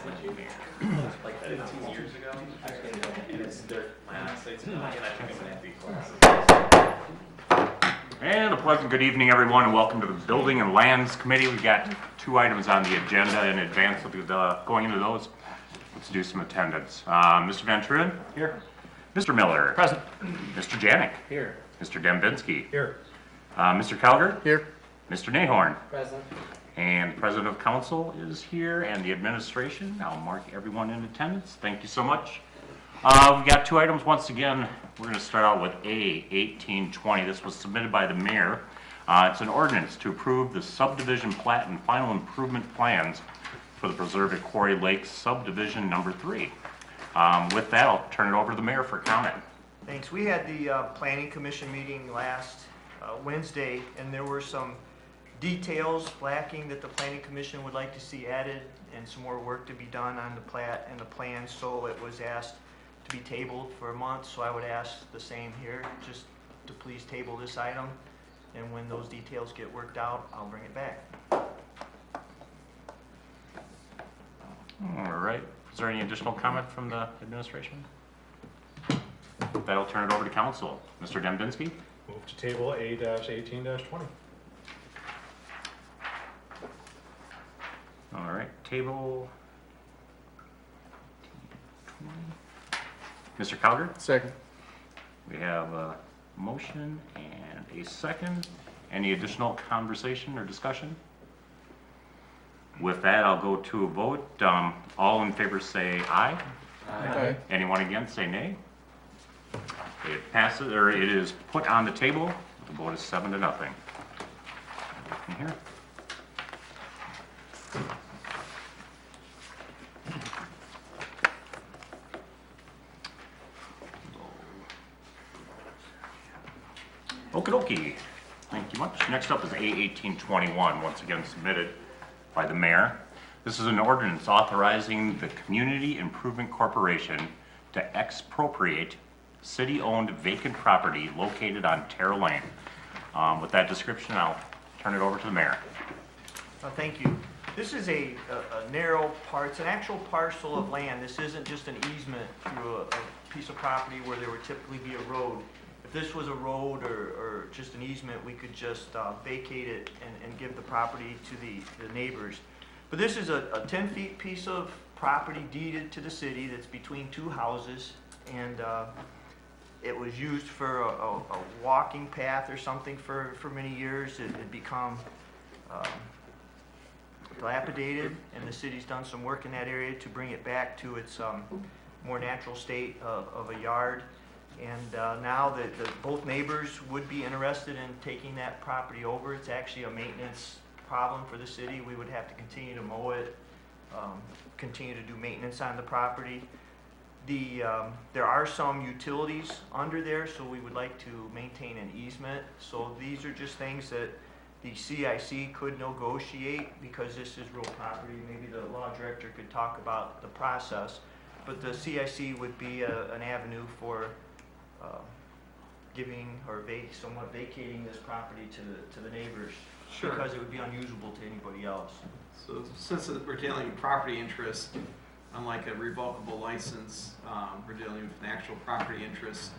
like 15 years ago. And it's dirt last. It's and I think I'm gonna have to be close. And a pleasant good evening, everyone, and welcome to the Building and Lands Committee. We've got 2 items on the agenda. In advance of going into those, let's do some attendance. Mr. Van Truren? Here. Mr. Miller? Present. Mr. Janik? Here. Mr. Dembinski? Here. Mr. Calgar? Here. Mr. Nahorn? Present. And the President of Council is here, and the administration. I'll mark everyone in attendance. Thank you so much. We've got 2 items. Once again, we're going to start out with A 1820. This was submitted by the mayor. It's an ordinance to approve the subdivision plat and final improvement plans for the Preserve at Quarry Lake subdivision number 3. With that, I'll turn it over to the mayor for comment. Thanks. We had the Planning Commission meeting last Wednesday, and there were some details lacking that the Planning Commission would like to see added and some more work to be done on the plat and the plan, so it was asked to be tabled for a month. So I would ask the same here, just to please table this item, and when those details get worked out, I'll bring it back. All right. Is there any additional comment from the administration? That'll turn it over to council. Mr. Dembinski? Move to table A-18-20. All right, table 20. Mr. Calgar? Second. We have a motion and a second. Any additional conversation or discussion? With that, I'll go to a vote. All in favor say aye. Aye. Anyone against say nay. It passes, or it is put on the table. The vote is 7-0. In here. Okie dokie. Thank you much. Next up is A1821, once again submitted by the mayor. This is an ordinance authorizing the Community Improvement Corporation to expropriate city-owned vacant property located on Terra Lane. With that description, I'll turn it over to the mayor. Thank you. This is a narrow part. It's an actual parcel of land. This isn't just an easement through a piece of property where there would typically be a road. If this was a road or just an easement, we could just vacate it and give the property to the neighbors. But this is a 10-feet piece of property deeded to the city that's between 2 houses, and it was used for a walking path or something for many years. It had become dilapidated, and the city's done some work in that area to bring it back to its more natural state of a yard. And now that both neighbors would be interested in taking that property over. It's actually a maintenance problem for the city. We would have to continue to mow it, continue to do maintenance on the property. There are some utilities under there, so we would like to maintain an easement. So these are just things that the CIC could negotiate, because this is real property. Maybe the law director could talk about the process, but the CIC would be an avenue for giving or somewhat vacating this property to the neighbors. Sure. Because it would be unusable to anybody else. So since we're dealing with property interest, unlike a revocable license, we're dealing with an actual property interest.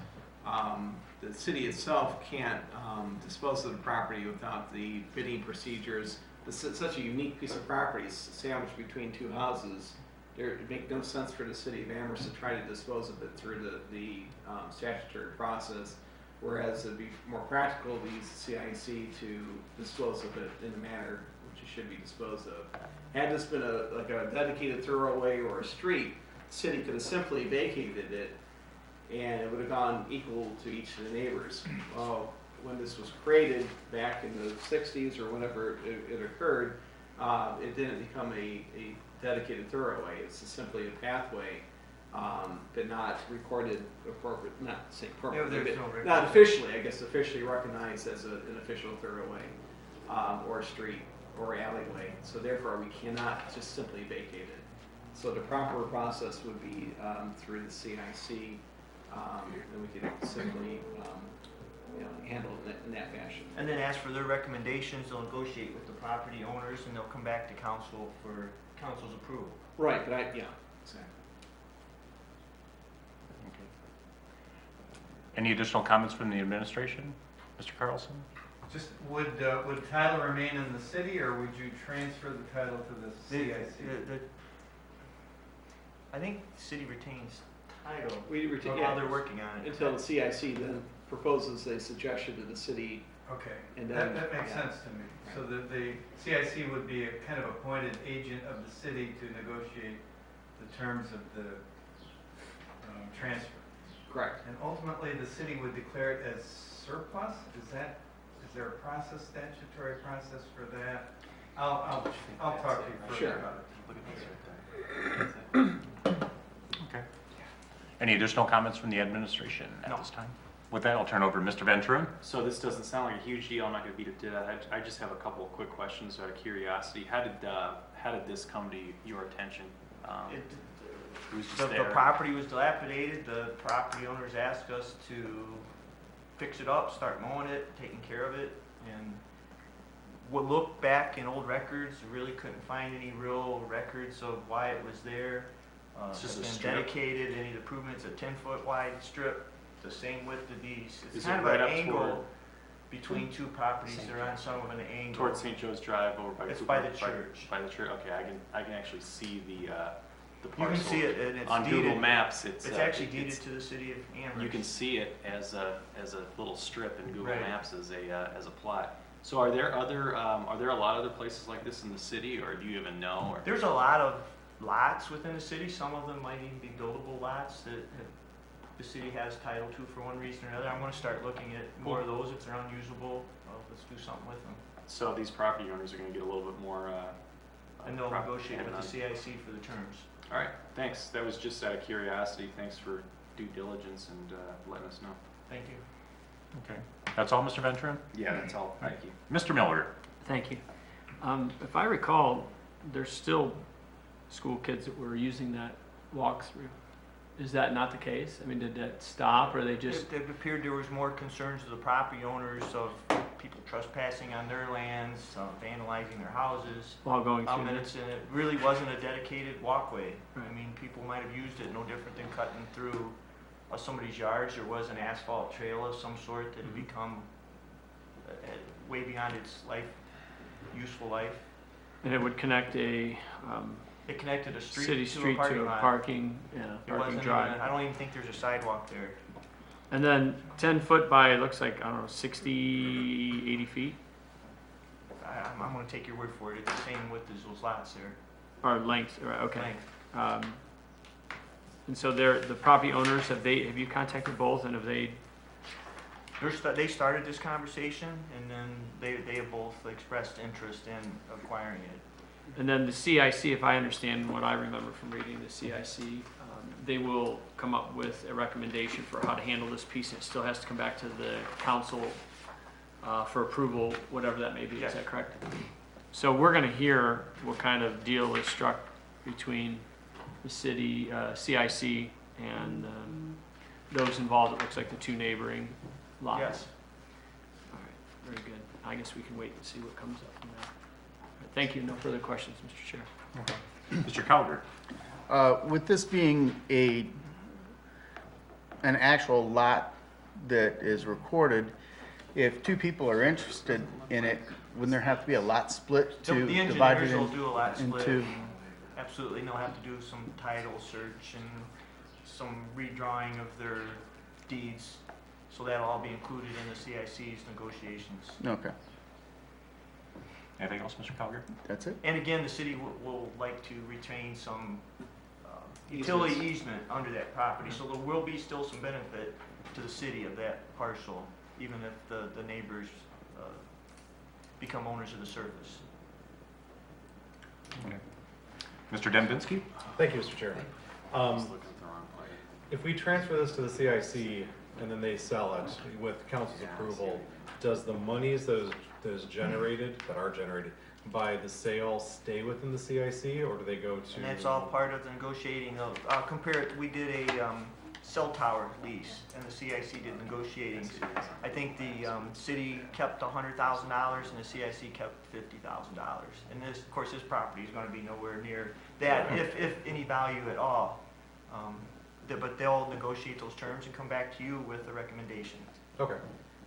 The city itself can't dispose of the property without the bidding procedures. It's such a unique piece of property sandwiched between 2 houses. It makes no sense for the city of Amherst to try to dispose of it through the statutory process, whereas it'd be more practical to use the CIC to dispose of it in the manner which it should be disposed of. Had this been a dedicated thoroughway or a street, the city could have simply vacated it, and it would have gone equal to each of the neighbors. Well, when this was created back in the 60s or whenever it occurred, it didn't become a dedicated thoroughway. It's simply a pathway, but not recorded appropriate, not officially, I guess, officially recognized as an official thoroughway or street or alleyway. So therefore, we cannot just simply vacate it. So the proper process would be through the CIC, and we could simply handle it in that fashion. And then ask for their recommendations, they'll negotiate with the property owners, and they'll come back to council for council's approval. Right, but yeah, exactly. Okay. Any additional comments from the administration? Mr. Carlson? Just, would title remain in the city, or would you transfer the title to the CIC? I think the city retains title We retain, while they're working on it. until the CIC then proposes a suggestion to the city. Okay, And then- that makes yeah. sense to me. So that the CIC would be a kind of appointed agent of the city to negotiate the terms of the transfer. Correct. And ultimately, the city would declare it as surplus? Is there a process, statutory process for that? I'll talk to you further Sure. about it. Look at this right there. Okay. Any additional comments from the administration at No. this time? With that, I'll turn over to Mr. Ventura. So this doesn't sound like a huge deal. I'm not going to beat it to death. I just have a couple of quick questions out of curiosity. How did this come to your attention? Who's just The there? property was dilapidated, the property owners asked us to fix it up, start mowing it, taking care of it, and we'll look back in old records, really couldn't find any real records of why it was there. It's just a been strip. dedicated, any improvements, a 10-foot wide strip, the same width of these. It's Is kind it of right an up angle toward- between two properties, they're on some of an angle. Towards St. Joe's Drive over by It's Cooper- by the church. By the church. Okay, I can actually see the You parcel. can see it, and it's on Google deeded, Maps. it's actually deeded to the city of Amherst. You can see it as a little strip in Google Right. Maps as a plot. So are there a lot of other places like this in the city, or do you even know? Or? There's a lot of lots within the city, some of them might even be buildable lots that the city has title to for one reason or another. I'm gonna start looking at more of those. If they're unusable, let's do something with them. So these property owners are going to get a little bit more. And they'll prop- negotiate with the on- CIC for the terms. All right, thanks. That was just out of curiosity. Thanks for due diligence and letting us know. Thank you. Okay. That's all, Mr. Ventura? Yeah, that's all. Thank you. Mr. Miller? Thank you. If I recall, there's still school kids that were using that walkthrough. Is that not the case? I mean, did that stop, or they just, It appeared there was more concerns of the property owners of people trespassing on their lands, vandalizing their houses. while going through And this? it really wasn't a dedicated walkway. I Right. mean, people might have used it no different than cutting through somebody's yards. There was an asphalt trail of some sort that had Mhm. become way beyond its useful life. And it would connect a It connected a street city to a street parking to a lot. parking It parking wasn't drive. even, I don't even think there's a sidewalk there. And then 10 foot by, it looks like, I don't know, 60, 80 feet, I'm gonna take your word for it. It's the same width as those lots there. or length, right, okay. Length. And so the property owners, have you contacted both, and have they, They started this conversation, and then they have both expressed interest in acquiring it. and then the CIC, if I understand what I remember from reading the CIC, they will come up with a recommendation for how to handle this piece, and it still has to come back to the council for approval, whatever that may be, Yes. is that correct? So we're gonna hear what kind of deal is struck between the city, CIC, and those involved, it looks like the two neighboring lots. Yes. All right, very good. I guess we can wait and see what comes up from that. All right, thank you, no further questions, Mr. Chair. Mr. Calgar? With this being an actual lot that is recorded, if two people are interested in it, wouldn't there have to be a lot split The to divide it engineers will do a lot split. into? Absolutely, and they'll have to do some title search and some redrawing of their deeds. So that'll all be included in the CIC's negotiations. Okay, Anything else, Mr. Calgar? that's it? And again, the city will like to retain some utility easement under that property. So there will be still some benefit to the city of that parcel, even if the neighbors become owners of the surface. Okay. Mr. Dembinski? Thank you, Mr. Chair. I was looking at the wrong way. If we transfer this to the CIC and then they sell it with council's approval, does the monies that is generated, that are generated by the sale, stay within the CIC, or do they go to? And that's all part of the negotiating of, compare it, we did a cell tower lease, and the CIC did negotiating. I think the city kept $100,000 and the CIC kept $50,000. And this, of course, this property is going to be nowhere near that, if any value at all. But they'll negotiate those terms and come back to you with a recommendation. Okay,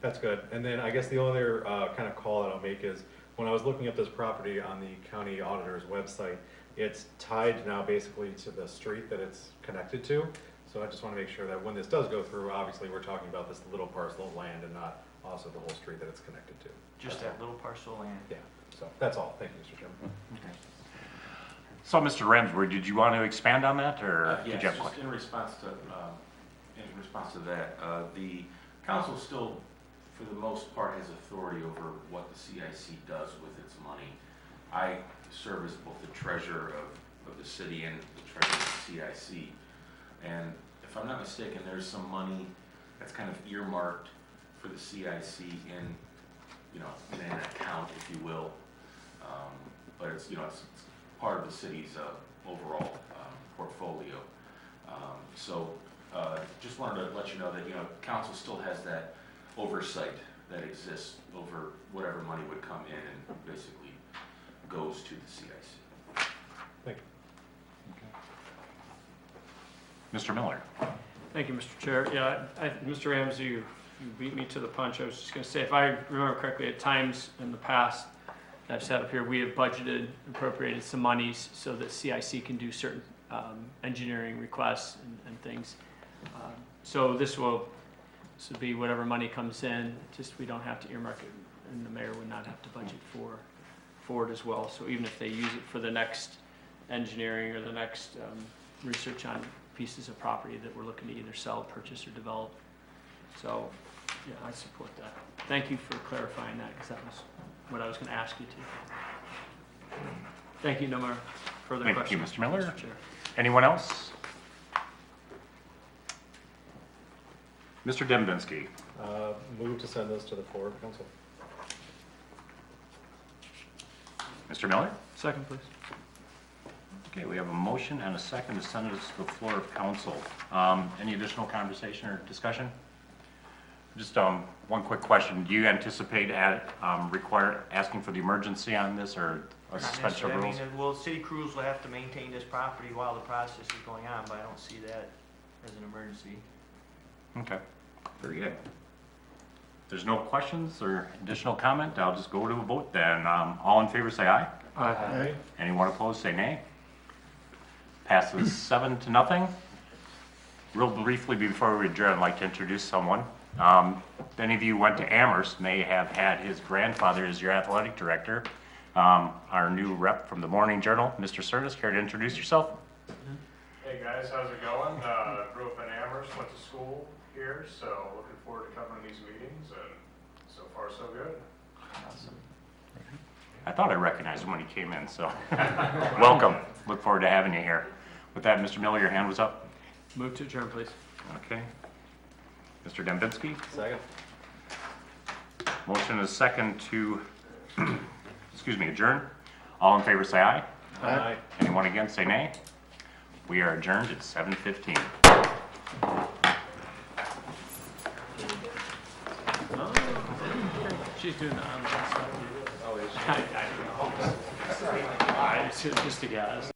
that's good. And then I guess the other kind of call that I'll make is, when I was looking at this property on the county auditor's website, it's tied now basically to the street that it's connected to. So I just want to make sure that when this does go through, obviously we're talking about this little parcel of land and not also the whole street that it's connected to. Just that little parcel of land. Yeah, so that's all. Thank you, Mr. Chairman. Okay. So, Mr. Ramsberg, did you want to expand on that, or did Yes, you have a just question? in response to that, the council still, for the most part, has authority over what the CIC does with its money. I serve as both the treasurer of the city and the treasurer of the CIC. And if I'm not mistaken, there's some money that's kind of earmarked for the CIC in, in an account, if you will. But it's, it's part of the city's overall portfolio. Just wanted to let you know that, council still has that oversight that exists over whatever money would come in and basically goes to the CIC. Thank you. Mr. Miller? Thank you, Mr. Chair. Yeah, Mr. Ramsey, you beat me to the punch. I was just going to say, if I remember correctly, at times in the past that I've sat up here, we have budgeted, appropriated some monies so that CIC can do certain engineering requests and things. So this will be whatever money comes in, just we don't have to earmark it, and the mayor would not have to budget for it as well. So even if they use it for the next engineering or the next research on pieces of property that we're looking to either sell, purchase, or develop. So, yeah, I support that. Thank you for clarifying that, because that was what I was going to ask you to. Thank you. No more further questions. Thank you, Mr. Miller. Mr. Chair. Anyone else? Mr. Dembinski? Move to send this to the floor of council. Mr. Miller? Second, please. Okay, we have a motion and a second to send this to the floor of council. Any additional conversation or discussion? Just one quick question. Do you anticipate asking for the emergency on this, or a suspension of rules? Well, city crews will have to maintain this property while the process is going on, but I don't see that as an emergency. Okay, very good. If there's no questions or additional comment, I'll just go to a vote then. All in favor say aye. Aye. Anyone opposed say nay. Passes 7-0. Real briefly before we adjourn, I'd like to introduce someone. If any of you went to Amherst may have had his grandfather as your athletic director. Our new rep from the Morning Journal, Mr. Cernas, care to introduce yourself? Hey guys, how's it going? Grew up in Amherst, went to school here, so looking forward to covering these meetings, and so far so good. Awesome. I thought I recognized him when he came in, so welcome. Look forward to having you here. With that, Mr. Miller, your hand was up. Move to adjourn, please. Okay. Mr. Dembinski? Second. Motion is second to, adjourn. All in favor say aye. Aye. Anyone against say nay. We are adjourned at 7:15. She's doing the online stuff. Oh, is she? I don't know. Just a guess.